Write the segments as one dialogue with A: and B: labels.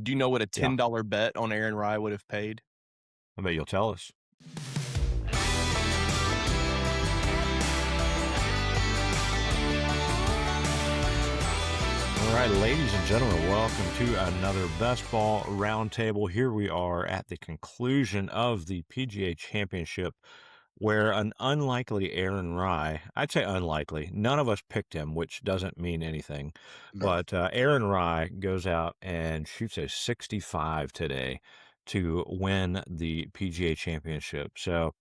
A: Do you know what a
B: Yeah.
A: $10 bet on Aaron Rye would have paid?
B: I bet you'll tell us. All right, ladies and gentlemen, welcome to another BestBall Roundtable. Here we are at the conclusion of the PGA Championship, where an unlikely Aaron Rye, I'd say unlikely, none of us picked him, which doesn't mean anything, but Aaron Rye goes out and shoots a 65 today to win the PGA Championship. So,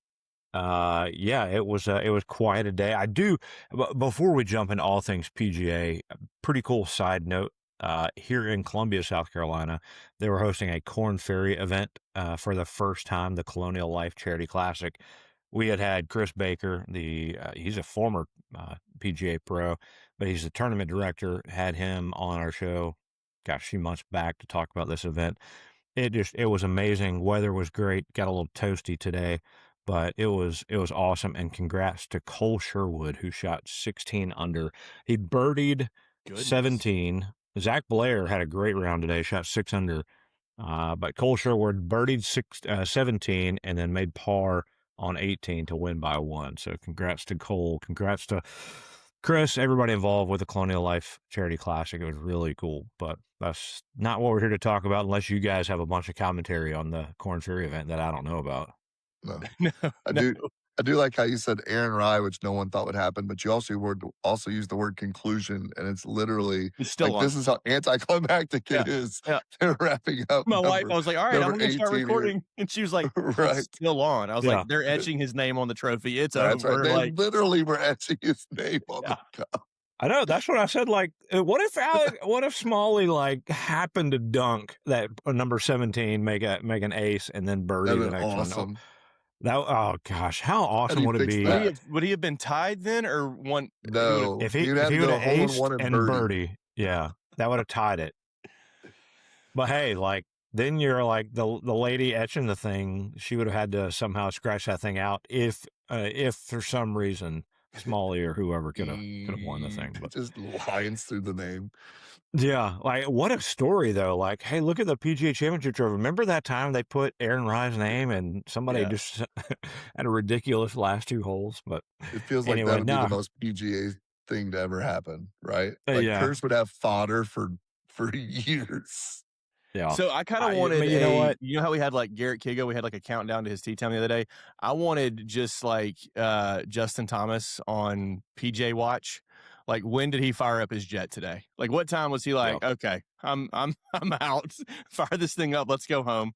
B: yeah, it was quite a day. Before we jump into all things PGA, pretty cool side note. Here in Columbia, South Carolina, they were hosting a Corn Ferry event for the first time, the Colonial Life Charity Classic. We had Chris Baker, he's a former PGA pro, but he's the tournament director, had him on our show, gosh, a few months back to talk about this event. It was amazing. Weather was great. Got a little toasty today, but it was awesome. And congrats to Cole Sherwood, who shot 16 under. He birdied 17. Zach Blair had a great round today, shot 6 under. But Cole Sherwood birdied 17 and then made par on 18 to win by 1. So congrats to Cole. Congrats to Chris, everybody involved with the Colonial Life Charity Classic. It was really cool, but that's not what we're here to talk about unless you guys have a bunch of commentary on the Corn Ferry event that I don't know about.
C: No.
A: No,
C: I do like how you said Aaron Rye, which no one thought would happen, but you also used the word conclusion, and it's literally
A: it's still
C: like
A: on.
C: this is how anticlimactic it is.
A: Yeah.
C: They're wrapping up.
A: My wife, I was like, all right, I'm going to start recording.
C: Here.
A: And she was like,
C: right.
A: It's still on. I was like, they're etching his name on the trophy. It's
C: That's
A: over.
C: Right. They literally were etching his name on the cup.
B: I know. That's what I said. Like, what if Smalley like happened to dunk that number 17, make an ace, and then birdie the next one? Oh gosh, how awesome would it be?
A: Would he have been tied then, or one?
C: No,
B: if he would have aced and birdie, yeah, that would have tied it. But hey, like then you're like the lady etching the thing. She would have had to somehow scratch that thing out if for some reason Smalley or whoever could have won the thing. But
C: just lines through the name.
B: Yeah, like what a story though. Like, hey, look at the PGA Championship trophy. Remember that time they put Aaron Rye's name and somebody just had a ridiculous last 2 holes. But
C: it feels like that would be the most PGA thing to ever happen, right? Like Curse would have fodder for years.
B: Yeah.
A: So I kind of wanted you know how we had like Garrett Kigo, we had like a countdown to his tee time the other day. I wanted just like Justin Thomas on PJ Watch. Like, when did he fire up his jet today? Like, what time was he like, okay, I'm out. Fire this thing up. Let's go home.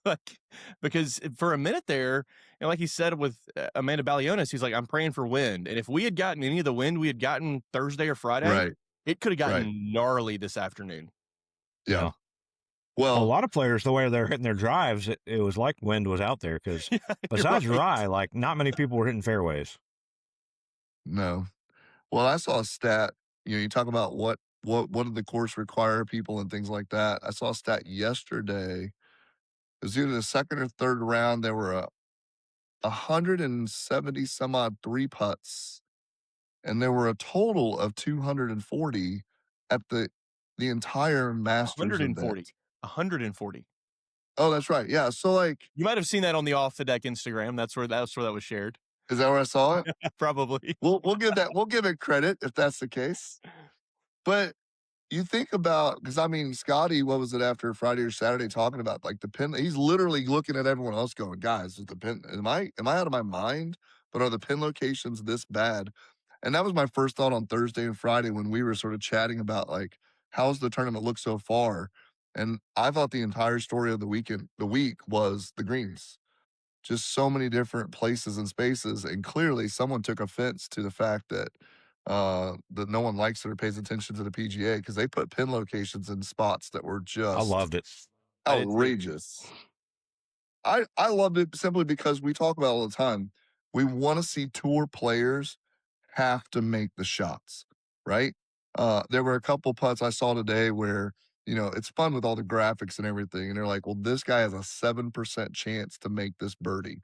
A: Like, because for a minute there, and like he said with Amanda Balionis, he's like, I'm praying for wind. And if we had gotten any of the wind we had gotten Thursday or Friday, it could have gotten gnarly this afternoon.
C: Yeah.
B: Well, a lot of players, the way they're hitting their drives, it was like wind was out there because besides Rye, like not many people were hitting fairways.
C: No. Well, I saw a stat, you talk about what did the course require people and things like that. I saw a stat yesterday. It was either the second or third round. There were 170 some odd 3-putts, and there were a total of 240 at the entire Masters
A: 140.
C: event.
A: 140.
C: Oh, that's right. Yeah. So like
A: you might have seen that on the Off the Deck Instagram. That's where that was shared.
C: Is that where I saw it?
A: Probably.
C: We'll give it credit if that's the case. But you think about, because I mean, Scotty, what was it after Friday or Saturday talking about like the pin? He's literally looking at everyone else going, guys, is the pin? Am I out of my mind? But are the pin locations this bad? And that was my first thought on Thursday and Friday when we were sort of chatting about like, how's the tournament look so far? And I thought the entire story of the week was the greens. Just so many different places and spaces, and clearly someone took offense to the fact that no one likes it or pays attention to the PGA because they put pin locations in spots that were just
B: I loved it.
C: Outrageous. I loved it simply because we talk about it all the time. We want to see tour players have to make the shots, right? There were a couple putts I saw today where it's fun with all the graphics and everything. And they're like, well, this guy has a 7% chance to make this birdie.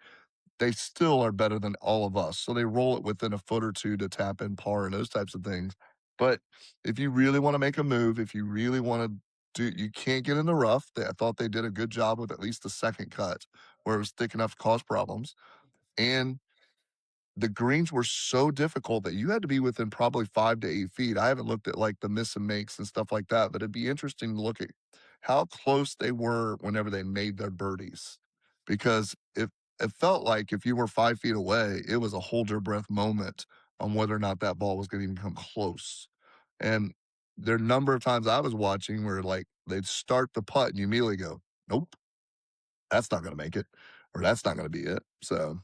C: They still are better than all of us. So they roll it within a foot or two to tap in par and those types of things. But if you really want to make a move, if you really want dude, you can't get in the rough. I thought they did a good job with at least the second cut where it was thick enough to cause problems. And the greens were so difficult that you had to be within probably 5 to 8 feet. I haven't looked at like the miss and makes and stuff like that, but it'd be interesting to look at how close they were whenever they made their birdies. Because if it felt like if you were 5 feet away, it was a hold your breath moment on whether or not that ball was going to even come close. And there are a number of times I was watching where like they'd start the putt and you immediately go, nope, that's not going to make it, or that's not going to be it. So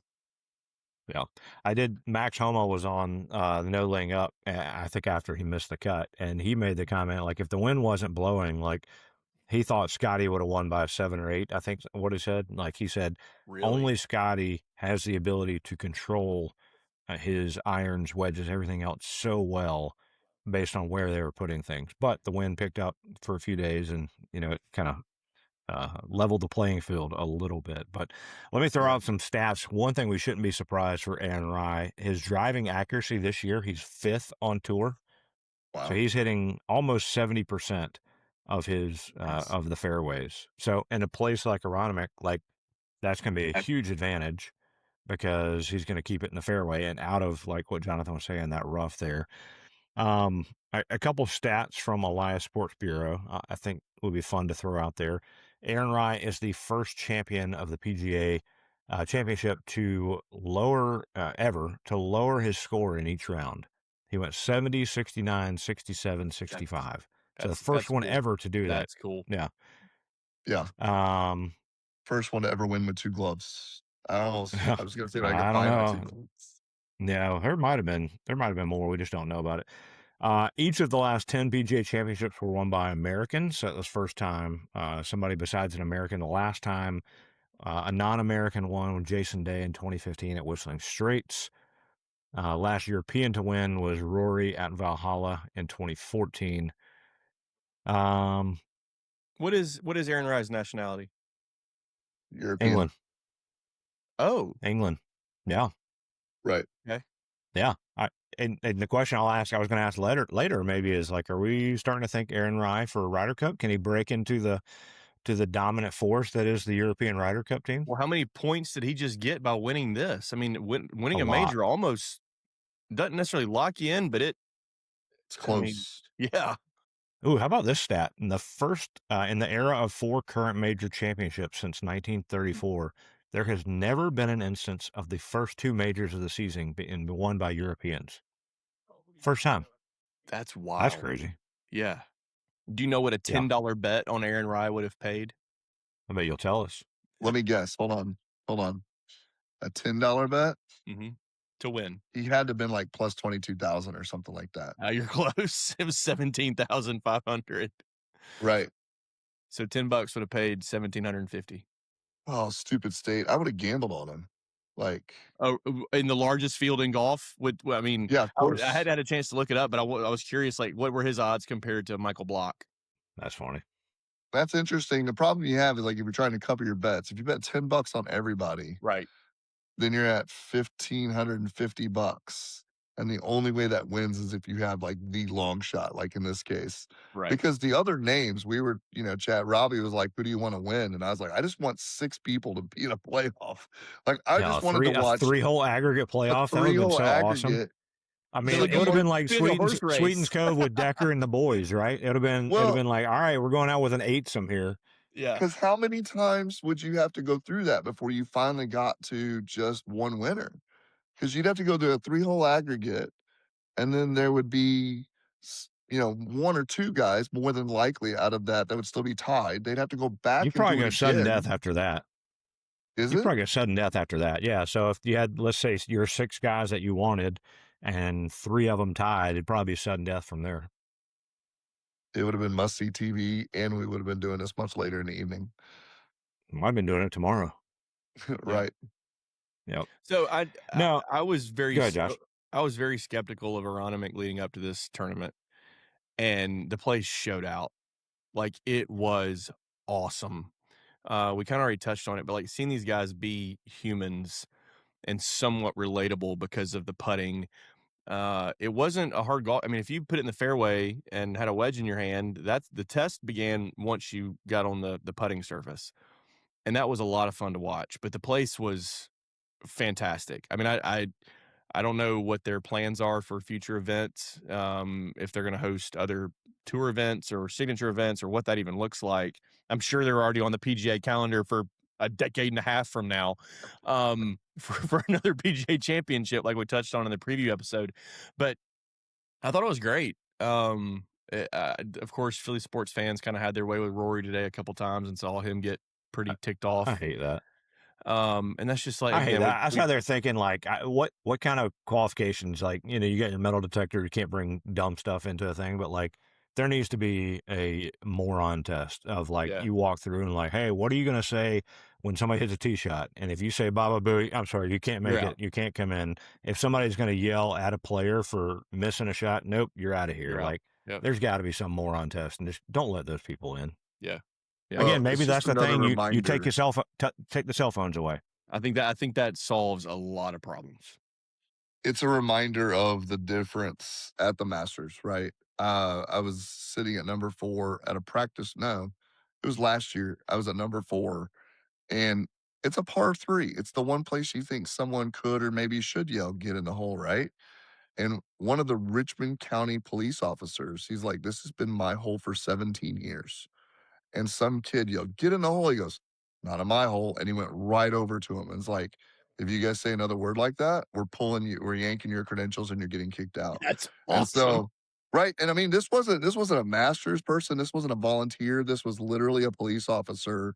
B: Yeah, I did. Max Homa was on the no laying up. I think after he missed the cut, and he made the comment like if the wind wasn't blowing, like he thought Scotty would have won by 7 or 8. I think what he said. Like he said,
A: Really?
B: only Scotty has the ability to control his irons, wedges, everything else so well based on where they were putting things. But the wind picked up for a few days, and it kind of leveled the playing field a little bit. But let me throw
C: yeah,
B: out some stats. One thing we shouldn't be surprised for Aaron Rai, his driving accuracy this year, he's 5th on tour. So
C: wow,
B: he's hitting almost 70% of his
C: nice.
B: of the fairways. So in a place like Aronimink, like that's going to be a huge advantage because he's going to keep it in the fairway and out of like what Jonathan was saying, that rough there. A couple stats from Elias Sports Bureau, I think would be fun to throw out there. Aaron Rai is the first champion of the PGA championship to lower ever to lower his score in each round. He went 70, 69, 67,
A: That's
B: 65. So the
A: that's
B: first
A: that's
B: one
A: cool.
B: ever to do that.
A: That's cool.
B: Yeah.
C: Yeah,
B: Um,
C: first one to ever win with 2 gloves. I was gonna say if I could
B: I don't
C: find the 2
B: know.
C: gloves.
B: No, there might have been more. We just don't know about it. Each of the last 10 PGA championships were won by Americans. So that was first time somebody besides an American. The last time a non-American won with Jason Day in 2015 at Whistling Straits. Last European to win was Rory at Valhalla in 2014. Um,
A: What is Aaron Rye's nationality?
C: European.
B: England,
A: Oh,
B: England. Yeah,
C: Right.
A: okay.
B: yeah. And the question I was going to ask later maybe is like, are we starting to think Aaron Rai for a Ryder Cup? Can he break into the dominant force that is the European Ryder Cup team?
A: Well, how many points did he just get by winning this? I mean,
B: A
A: winning a
B: lot.
A: major almost doesn't necessarily lock you in, but
C: It's
A: I mean,
C: close.
A: yeah.
B: Ooh, how about this stat? In the first, in the era of 4 current major championships since 1934, there has never been an instance of the first 2 majors of the season being won by Europeans. First time.
A: That's
B: That's
A: wild.
B: crazy.
A: Yeah. Do you know what a
B: Yeah.
A: $10 bet on Aaron Rye would have paid?
B: I bet you'll tell us.
C: Let me guess. Hold on. Hold on. A $10 bet?
A: Mhm. To win.
C: He had to have been like plus 22,000 or something like that.
A: You're close. It was 17,500.
C: Right.
A: So $10 would have paid 1,750.
C: Oh, stupid state. I would have gambled on him. Like,
A: Oh, in the largest field in golf? Well, I mean,
C: yeah, of
A: I
C: course.
A: had a chance to look it up, but I was curious, like, what were his odds compared to Michael Block?
B: That's funny.
C: That's interesting. The problem you have is like if you're trying to cover your bets, if you bet $10 on everybody,
A: Right.
C: then you're at $1,550. And the only way that wins is if you have like the long shot, like in this case.
A: Right.
C: Because the other names, we were, Chad Robbie was like, who do you want to win? And I was like, I just want 6 people to be in a playoff. Like, I
B: Yeah,
C: just wanted to
B: a
C: watch
B: 3-hole aggregate
C: a
B: playoff. That would have been
C: 3-hole
B: so awesome.
C: aggregate.
B: I mean,
A: It would
B: it would have been like
A: be like a horse
B: Sweetens
A: race.
B: Cove with Decker and the boys, right? It'd have been
C: Well,
B: like, all right, we're going out with an 8-some here.
A: Yeah.
C: because how many times would you have to go through that before you finally got to just one winner? Because you'd have to go to a 3-hole aggregate, and then there would be, 1 or 2 guys more than likely out of that would still be tied. They'd have to go
B: You'd
C: back and
B: probably
C: do it
B: go sudden death
C: again.
B: after that.
C: Is
B: You'd
C: it?
B: probably get sudden death after that. Yeah. So if you had, let's say, your 6 guys that you wanted, and 3 of them tied, it'd probably be sudden death from there.
C: It would have been must-see TV, and we would have been doing this much later in the evening.
B: Might have been doing it tomorrow.
A: Yeah.
C: Right.
B: Yep.
A: So
B: No,
A: I was very
B: go ahead, Josh.
A: I was very skeptical of Aronimink leading up to this tournament, and the place showed out. Like, it was awesome. We kind of already touched on it, but like seeing these guys be humans and somewhat relatable because of the putting It wasn't a hard golf. I mean, if you put it in the fairway and had a wedge in your hand, that's the test began once you got on the putting surface, and that was a lot of fun to watch. But the place was fantastic. I mean, I don't know what their plans are for future events, if they're going to host other tour events or signature events or what that even looks like. I'm sure they're already on the PGA calendar for a decade and a half from now, for another PGA championship, like we touched on in the preview episode. But I thought it was great. Of course, Philly sports fans kind of had their way with Rory today a couple times and saw him get pretty ticked
B: I
A: off.
B: hate that.
A: And that's just like,
B: I hate
A: again,
B: that. I
A: we
B: sat there thinking, like, what kind of qualifications? Like, you get your metal detector, you can't bring dumb stuff into a thing, but like, there needs to be a moron test of like,
A: yeah,
B: you walk through and like, hey, what are you going to say when somebody hits a tee shot? And if you say Baba Booey, I'm sorry, you can't
A: you're
B: make it.
A: out.
B: You can't come in. If somebody's going to yell at a player for missing a shot, nope, you're out of here.
A: You're out.
B: Like,
A: Yep.
B: there's got to be some moron test, and just don't let those people in.
A: Yeah. Yeah.
B: Again,
C: Well, it's
B: maybe
C: just
B: that's the
C: another
B: thing. You take
C: reminder.
B: your take the cell phones away.
A: I think that solves a lot of problems.
C: It's a reminder of the difference at the Masters, right? I was sitting at number 4 at a practice. No, it was last year. I was at number 4, and it's a par 3. It's the one place you think someone could or maybe should yell, "Get in the hole," right? And one of the Richmond County police officers, he's like, "This has been my hole for 17 years." And some kid yelled, "Get in the hole." He goes, "Not in my hole." And he went right over to him and was like, "If you guys say another word like that, we're yanking your credentials and you're getting kicked out."
A: That's
C: And
A: awesome.
C: so, right. And I mean, this wasn't a master's person. This wasn't a volunteer. This was literally a police officer.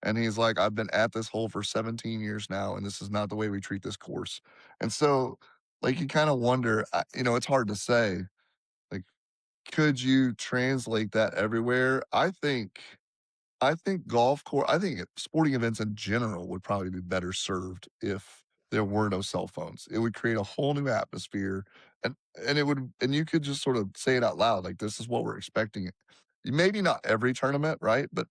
C: And he's like, "I've been at this hole for 17 years now, and this is not the way we treat this course." And so, like, you kind of wonder, it's hard to say, like, could you translate that everywhere? I think sporting events in general would probably be better served if there were no cell phones. It would create a whole new atmosphere, and you could just sort of say it out loud, like, "This is what we're expecting." Maybe not every tournament, right? But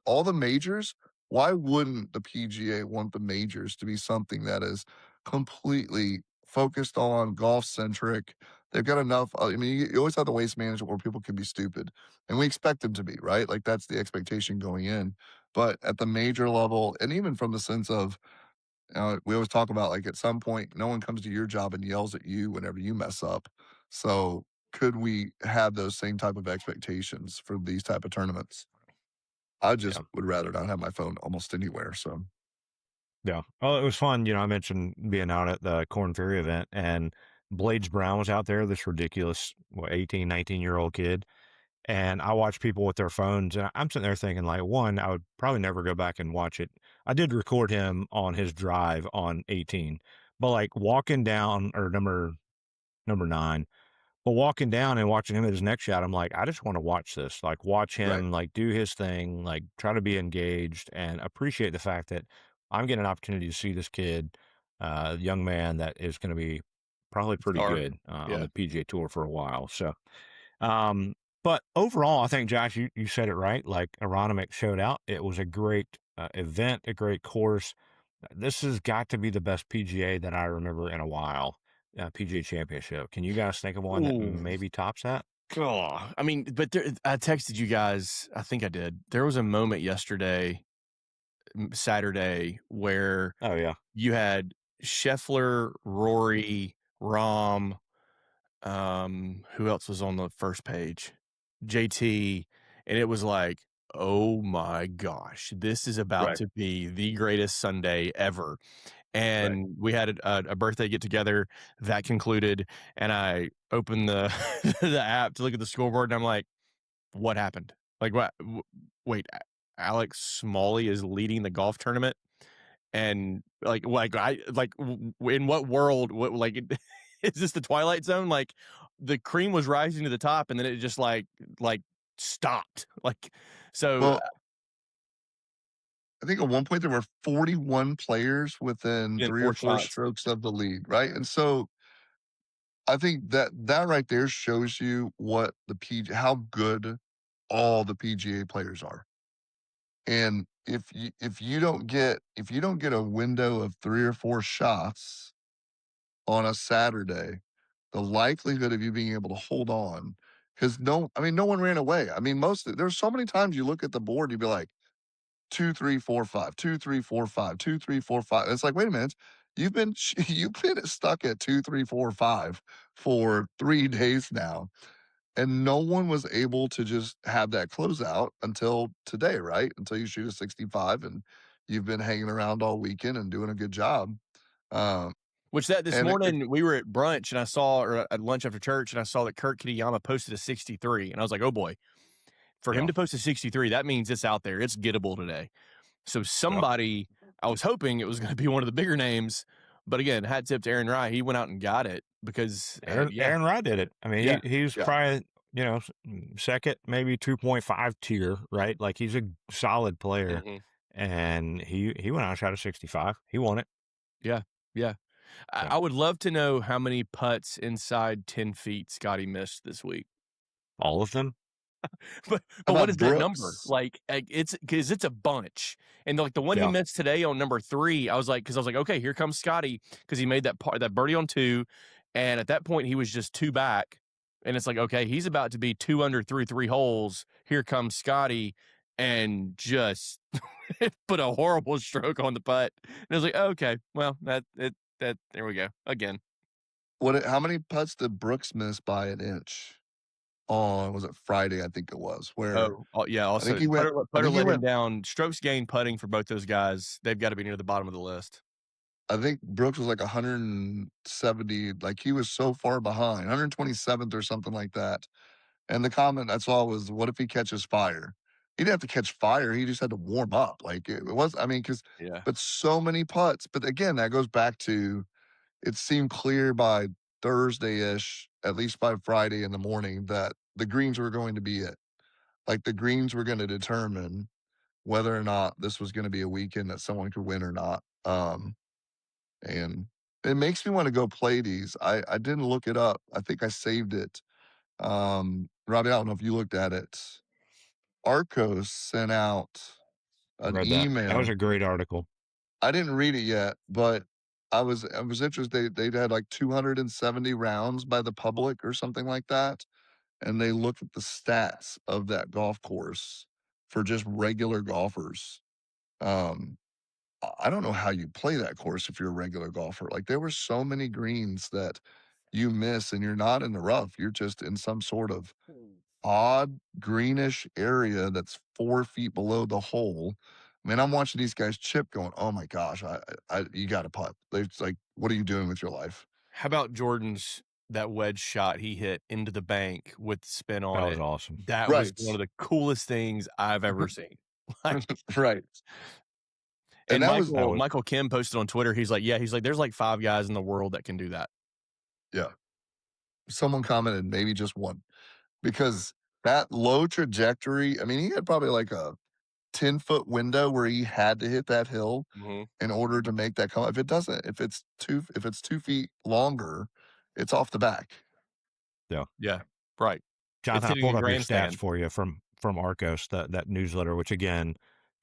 C: all the majors, why wouldn't the PGA want the majors to be something that is completely focused on golf centric? They've got enough. I mean, you always have the waste management where people can be stupid, and we expect them to be, right? Like, that's the expectation going in. But at the major level, and even from the sense of, we always talk about, like, at some point, no one comes to your job and yells at you whenever you mess up. So could we have those same type of expectations for these type of tournaments? I just
B: Yeah.
C: would rather not have my phone almost anywhere, so
B: Yeah. Oh, it was fun. I mentioned being out at the Corn Ferry event, and Blades Brown was out there, this ridiculous, 18, 19-year-old kid. And I watched people with their phones, and I'm sitting there thinking, like, one, I would probably never go back and watch it. I did record him on his drive on 18, but like walking down, or number 9, but walking down and watching him at his next shot, I'm like, I just want to watch this. Like, watch
C: right.
B: him, like, do his thing, like, try to be engaged and appreciate the fact that I'm getting an opportunity to see this kid, young man that is going to be probably pretty
A: Star.
B: good on
A: Yeah.
B: the PGA Tour for a while. So, um, but overall, I think, Josh, you said it right. Like, Aronimik showed out. It was a great event, a great course. This has got to be the best PGA that I remember in a while. PGA Championship. Can you guys think of one that
A: Ooh.
B: maybe tops that?
A: God. I mean, but I texted you guys. I think I did. There was a moment yesterday, Saturday, where
B: Oh yeah,
A: you had Scheffler, Rory, Rom. Who else was on the first page? JT. And it was like, oh my gosh, this is about
C: Right,
A: to be the greatest Sunday ever.
C: right.
A: And we had a birthday get together that concluded, and I opened the the app to look at the scoreboard, and I'm like, what happened? Like, what? Wait, Alex Smalley is leading the golf tournament, and in what world? What, like, is this the Twilight Zone? Like, the cream was rising to the top, and then it just like stopped. Like, so
C: Well, I think at one point there were 41 players within
A: in
C: 3 or
A: four
C: 4
A: shots.
C: strokes of the lead, right? And so I think that right there shows you what how good all the PGA players are. And if you don't get a window of 3 or 4 shots on a Saturday, the likelihood of you being able to hold on, because no one ran away. I mean, there's so many times you look at the board, you'd be like, 2, 3, 4, 5, 2, 3, 4, 5, 2, 3, 4, 5. It's like, wait a minute. You've been stuck at 2, 3, 4, 5 for 3 days now. And no one was able to just have that closeout until today, right? Until you shoot a 65 and you've been hanging around all weekend and doing a good job. Um,
A: Which that this
C: and it,
A: morning we were at brunch and I saw, or at lunch after church, and I saw that Kurt Kitayama posted a 63, and I was like, oh boy, for him
B: Yeah.
A: to post a 63, that means it's out there, it's gettable today. So
B: Yep.
A: somebody, I was hoping it was going to be one of the bigger names, but again, hat tip to Aaron Rye, he went out and got it because
B: Aaron Wright did it. I mean,
A: yeah,
B: he's
C: yeah.
B: probably, second, maybe 2.5 tier, right? Like he's a solid player.
A: mhm,
B: And he went out and shot a 65. He won it.
A: yeah, yeah.
B: So
A: I would love to know how many putts inside 10 feet Scotty missed this week.
B: all of them.
A: But
C: How
A: what
C: about
A: is that number?
C: Brooks?
A: Like, it's because it's a bunch, and like the one he
B: Yeah.
A: missed today on number 3, I was like, okay, here comes Scotty, because he made that birdie on 2, and at that point he was just 2 back, and it's like, okay, he's about to be 2 under through 3 holes. Here comes Scotty, and just put a horrible stroke on the putt, and I was like, oh, okay, well that there we go again.
C: How many putts did Brooks miss by an inch on, was it Friday? I think it was, where
A: Yeah.
C: I think
A: Also,
C: he went, I
A: putter
C: think he
A: let him
C: went,
A: down. Strokes gained putting for both those guys. They've got to be near the bottom of the list.
C: I think Brooks was like 170, like he was so far behind, 127th or something like that. And the comment I saw was, what if he catches fire? He didn't have to catch fire. He just had to warm up. Like it was, I mean,
A: Yeah.
C: but so many putts. But again, that goes back to, it seemed clear by Thursday ish, at least by Friday in the morning, that the greens were going to be it. Like the greens were going to determine whether or not this was going to be a weekend that someone could win or not. And it makes me want to go play these. I didn't look it up. I think I saved it. Robbie, I don't know if you looked at it. Arcos sent out
B: I
C: an
B: read that. That was
C: email.
B: a great article.
C: I didn't read it yet, but I was interested. They'd had like 270 rounds by the public or something like that, and they looked at the stats of that golf course for just regular golfers. Um, I don't know how you play that course if you're a regular golfer. Like there were so many greens that you miss, and you're not in the rough. You're just in some sort of odd greenish area that's 4 feet below the hole. I mean, I'm watching these guys chip going, "Oh my gosh, you gotta putt." It's like, "What are you doing with your life?"
A: How about Jordan's that wedge shot he hit into the bank with spin on
B: That was
A: it?
B: awesome.
A: That was
C: Right.
A: one of the coolest things I've ever seen. Like,
C: Right. And
A: and
C: that was,
B: That was
A: Michael Kim posted on Twitter. He's like, there's like 5 guys in the world that can do that.
C: yeah. Someone commented maybe just one, because that low trajectory, I mean, he had probably like a 10-foot window where he had to hit that hill
A: Mm-hmm.
C: in order to make that come. If it doesn't, if it's 2 feet longer, it's off the back.
B: yeah.
A: Yeah, right. It's
B: Jonathan, I
A: hitting
B: pulled
A: a
B: up your stats
A: grandstand.
B: for you from Arcos, that newsletter, which again,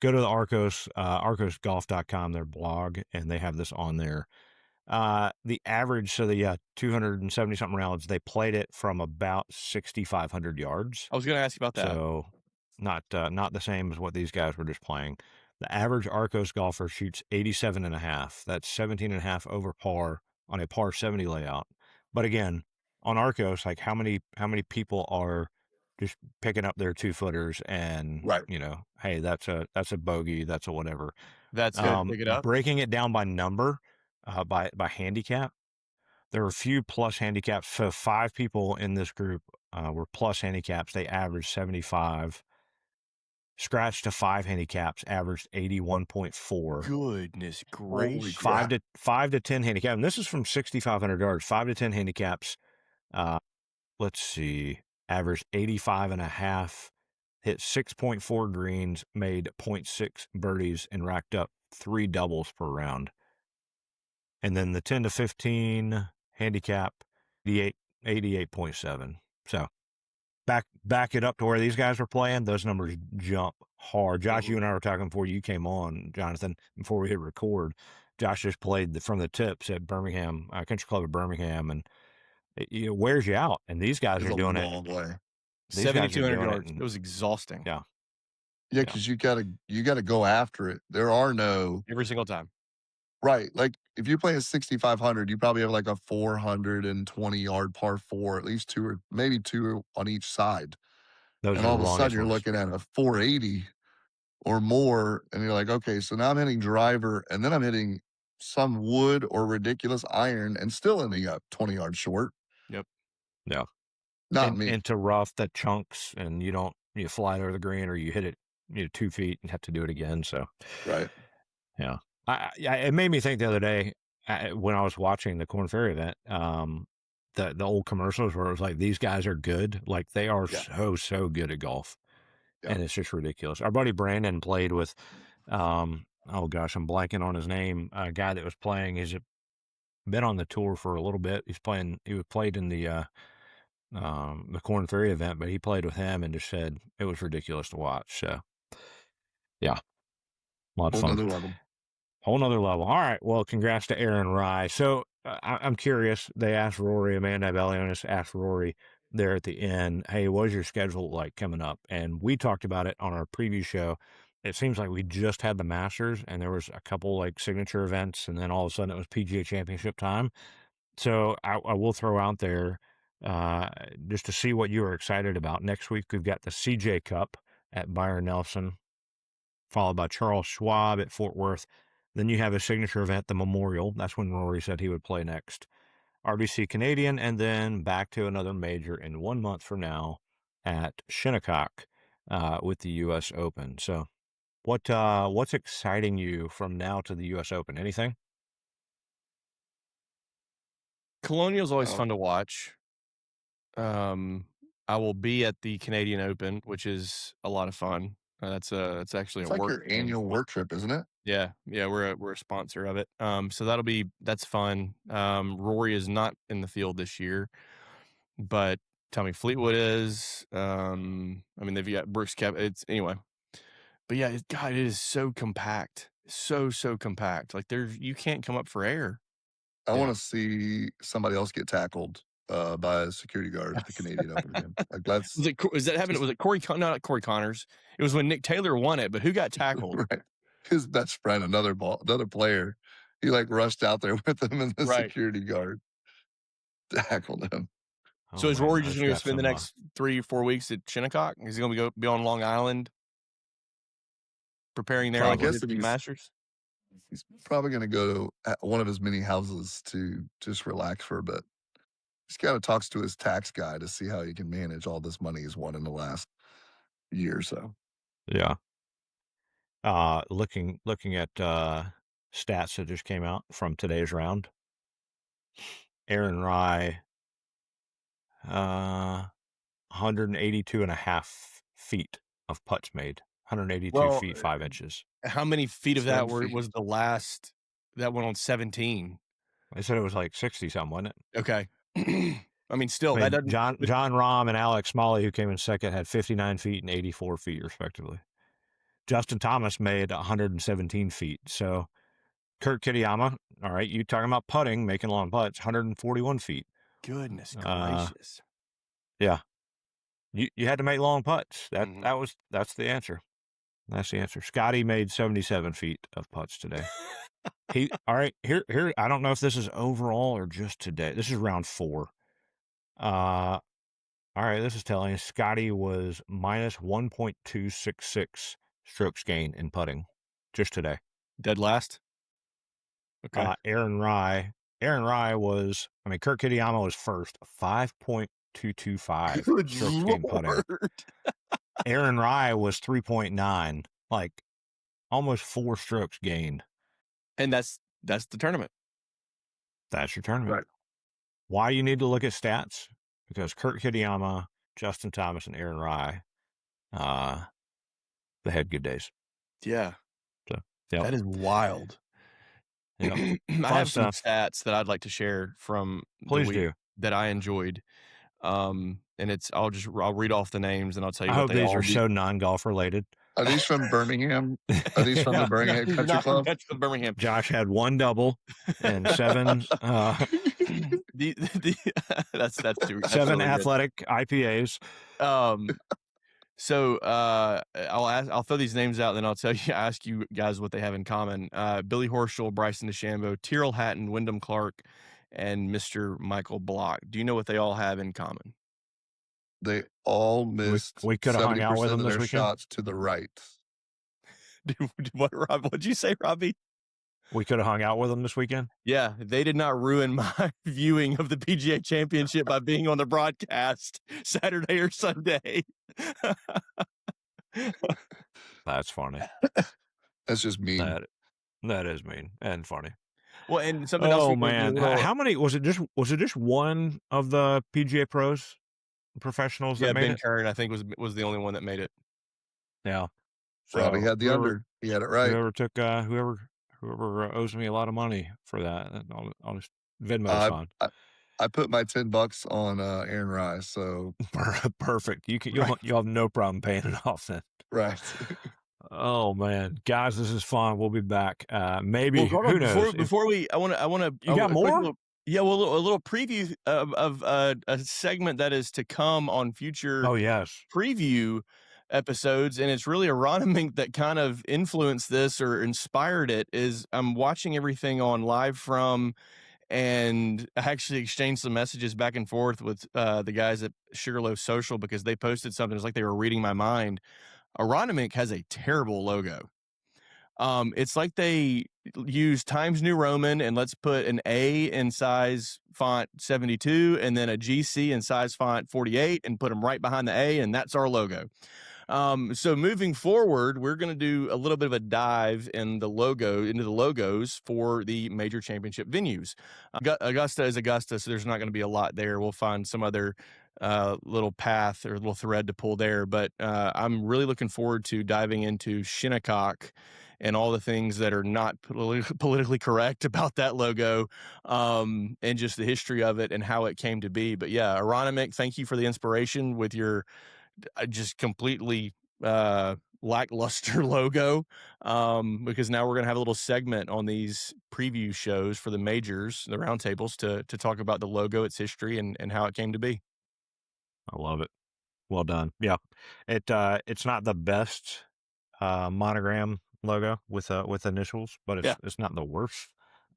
B: go to the Arcos, arcosgolf.com, their blog, and they have this on there. The average, so the 270 something rounds, they played it from about 6,500 yards.
A: I was going to ask you about that.
B: So not the same as what these guys were just playing. The average Arcos golfer shoots 87 and a half. That's 17 and a half over par on a par 70 layout. But again, on Arcos, like how many people are just picking up their 2-footers and
C: Right.
B: hey, that's a bogey, that's a whatever.
A: That's good. Pick it up.
B: Breaking it down by number, by handicap, there were a few plus handicaps. So 5 people in this group were plus handicaps. They averaged 75. Scratch to 5 handicaps averaged 81.4.
A: Goodness
C: Holy
A: gracious.
C: crap.
B: 5 to 10 handicap. And this is from 6,500 yards. 5 to 10 handicaps. Let's see. Averaged 85 and a half. Hit 6.4 greens. Made 0.6 birdies and racked up 3 doubles per round. And then the 10 to 15 handicap, 88.7. So back it up to where these guys were playing. Those numbers jump hard. Josh, you and I were talking before you came on, Jonathan, before we hit record. Josh just played from the tips at Birmingham, Country Club of Birmingham, and it wears you out. And these guys
C: It's
B: are
C: a
B: doing it.
C: long way.
B: These guys are
A: 7,200
B: doing it.
A: yards. It was exhausting.
B: Yeah.
C: Yeah, because you gotta go after it. There are no
A: Every single time.
C: right. Like if you're playing 6,500, you probably have like a 420-yard par four, at least two or maybe two on each side.
B: Those
C: And
B: are
C: all
B: the
C: of a sudden
B: longest
C: you're
B: ones.
C: looking at a 480 or more, and you're like, okay, so now I'm hitting driver, and then I'm hitting some wood or ridiculous iron, and still ending up 20 yards short.
A: Yep.
B: Yeah.
C: Not me.
B: Into rough that chunks, and you fly over the green, or you hit it 2 feet and have to do it again. So
C: Right.
B: yeah, it made me think the other day when I was watching the Corn Ferry event, the old commercials where it was like, these guys are good, like they are
C: Yeah.
B: so good at golf,
C: Yeah.
B: and it's just ridiculous. Our buddy Brandon played with, oh gosh, I'm blanking on his name. A guy that was playing. He's been on the tour for a little bit. He played in the Corn Ferry event, but he played with him and just said it was ridiculous to watch. So yeah, a lot of
C: Whole
B: fun.
C: nother level.
B: Whole nother level. All right. Well, congrats to Aaron Rye. So I'm curious. They asked Rory, Amanda Abellionis asked Rory there at the end, hey, what is your schedule like coming up? And we talked about it on our preview show. It seems like we just had the Masters, and there was a couple like signature events, and then all of a sudden it was PGA Championship time. So I will throw out there just to see what you are excited about. Next week, we've got the CJ Cup at Byron Nelson, followed by Charles Schwab at Fort Worth. Then you have a signature event, the Memorial. That's when Rory said he would play next. RBC Canadian, and then back to another major in 1 month from now at Shinnecock with the U.S. Open. So what's exciting you from now to the U.S. Open? Anything?
A: Colonial's always fun to watch. I will be at the Canadian Open, which is a lot of fun. It's actually
C: It's
A: a
C: like
A: work
C: your
A: thing.
C: annual work trip, isn't it?
A: Yeah, we're a sponsor of it. So that's fun. Rory is not in the field this year, but Tommy Fleetwood is. I mean, they've got Brooks Kep. It's anyway. But yeah, God, it is so compact, so compact. Like you can't come up for air.
C: I want to see somebody else get tackled by a security guard at the Canadian Open again. Like that's
A: was that happened? Was it Corey? No, not Corey Connors. It was when Nick Taylor won it. But who got tackled?
C: right. His best friend, another player, he like rushed out there with him, and the security guard tackled him.
A: So is Rory just going to go spend the next 3 or 4 weeks at Shinnecock? Is he going to be on Long Island preparing there like the Masters?
C: He's probably going to go to one of his many houses to just relax for a bit. He's kind of talks to his tax guy to see how he can manage all this money he's won in the last year or so.
B: Yeah. Looking at stats that just came out from today's round. Aaron Rye, 182.5 feet of putts made. 182 feet 5 inches.
A: How many feet of that was the last that went on 17?
B: They said it was like 60 something, wasn't it?
A: Okay. I mean, still, that doesn't.
B: John Rahm and Alex Smalley, who came in second, had 59 feet and 84 feet, respectively. Justin Thomas made 117 feet. So Kurt Kitayama, all right, you talking about putting, making long putts, 141 feet.
A: Goodness gracious.
B: Yeah. You had to make long putts. That's the answer. That's the answer. Scotty made 77 feet of putts today. All right, here, I don't know if this is overall or just today. This is round 4. All right, this is telling you Scotty was minus 1.266 strokes gain in putting just today.
A: Dead last? Okay.
B: Aaron Rye was, Kurt Kitayama was first, 5.225 strokes gain putting. Aaron Rye was 3.9, like almost 4 strokes gained.
A: And that's the tournament.
B: That's your tournament.
C: Right.
B: Why you need to look at stats? Because Kurt Kitayama, Justin Thomas, and Aaron Rye, they had good days.
A: Yeah.
B: So that
A: is wild. I have some stats that I'd like to share from the week that I enjoyed. And I'll read off the names and I'll tell you.
B: I hope these are so non-golf related.
C: Are these from Birmingham? Are these from the Birmingham Country Club?
A: That's from Birmingham.
B: Josh had 1 double and 7
A: That's that's
B: 7
A: really good.
B: athletic IPAs.
A: So I'll throw these names out, then I'll ask you guys what they have in common. Billy Horschel, Bryson DeChambeau, Tyrrell Hatton, Wyndham Clark, and Mr. Michael Block. Do you know what they all have in common?
C: They all missed
B: We could have hung out with
C: 70%
B: them
C: of
B: this
C: their
B: weekend.
C: shots to the right.
A: What'd you say, Robbie?
B: We could have hung out with them this weekend.
A: Yeah, they did not ruin my viewing of the PGA Championship by being on the broadcast Saturday or Sunday.
B: That's funny.
C: That's just mean.
B: That is mean and funny.
A: Well, and something else.
B: Oh man, how many was it? Just one of the PGA pros professionals that made
A: Ben
B: it?
A: Kern, I think was the only one that made it.
B: Yeah,
C: So Robbie had the under. He had it right.
B: Whoever took whoever owes me a lot of money for that, I'll just Venmo's fine.
C: I put my $10 on Aaron Rice, so
B: perfect. You'll have no problem paying it off then.
C: Right.
B: Oh man, guys, this is fun. We'll be back. Maybe who knows?
A: Before we, I want to.
B: You got more?
A: A little preview of a segment that is to come on future. Preview episodes, and it's really a Ronamink that kind of influenced this or inspired it. Is I'm watching everything on Live From, and I actually exchanged some messages back and forth with the guys at Sugarloaf Social because they posted something. It's like they were reading my mind. Ronamink has a terrible logo. It's like they use Times New Roman and let's put an A in size font 72 and then a GC in size font 48 and put them right behind the A, and that's our logo. So moving forward, we're going to do a little bit of a dive into the logos for the major championship venues. Augusta is Augusta, so there's not going to be a lot there. We'll find some other little path or little thread to pull there, but I'm really looking forward to diving into Shinnecock and all the things that are not politically correct about that logo, and just the history of it and how it came to be. But yeah, Ronamink, thank you for the inspiration with your just completely lackluster logo, because now we're going to have a little segment on these preview shows for the majors, the roundtables, to talk about the logo, its history, and how it came to be.
B: I love it. Well done. Yeah, it's not the best monogram logo with initials, but it's not the worst.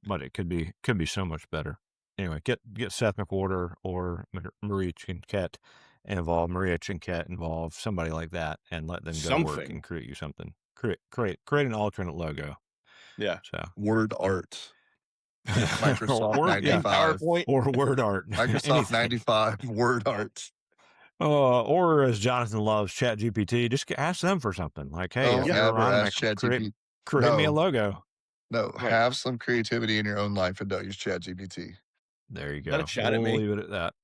B: But it could be so much better. Anyway, get Seth McWhorter or Maria Chinquette involved, somebody like that, and let them go work and create you something. Create an alternate logo.
A: Yeah.
B: So
C: word art. Microsoft 95
B: or word art.
C: Microsoft 95 word art.
B: Or as Jonathan loves, ChatGPT, just ask them for something. Like, hey, create me a logo.
C: No, have some creativity in your own life and don't use ChatGPT.
B: There you go.
A: We'll
B: leave it at that.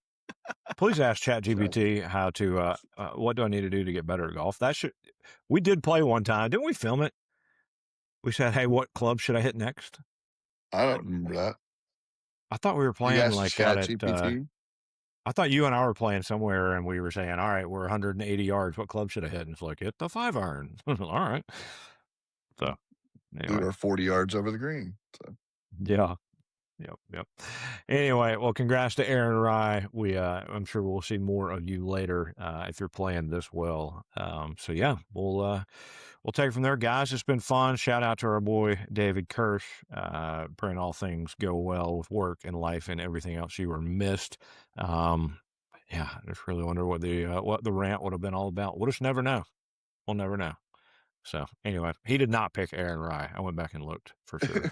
B: Please ask ChatGPT how to. What do I need to do to get better at golf? We did play one time, didn't we? Film it. We said, "Hey, what club should I hit next?"
C: I don't remember that.
B: I thought we were playing like
C: ChatGPT.
B: I thought you and I were playing somewhere, and we were saying, "All right, we're 180 yards. What club should I hit?" And it's like, hit the 5-iron. All right. So,
C: anyway. We were 40 yards over the green. So.
B: Yeah. Yep. Anyway, well, congrats to Aaron Rye. I'm sure we'll see more of you later if you're playing this well. So yeah, we'll take it from there, guys. It's been fun. Shout out to our boy David Kirsch. Praying all things go well with work and life and everything else you were missed. Yeah, I just really wonder what the rant would have been all about. We'll just never know. We'll never know. So anyway, he did not pick Aaron Rye. I went back and looked for sure.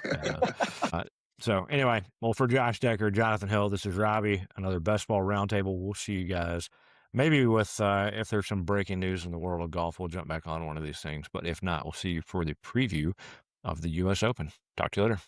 B: So anyway, well, for Josh Decker, Jonathan Hill, this is Robbie, another Best Ball Roundtable. We'll see you guys. Maybe with if there's some breaking news in the world of golf, we'll jump back on one of these things. But if not, we'll see you for the preview of the U.S. Open. Talk to you later.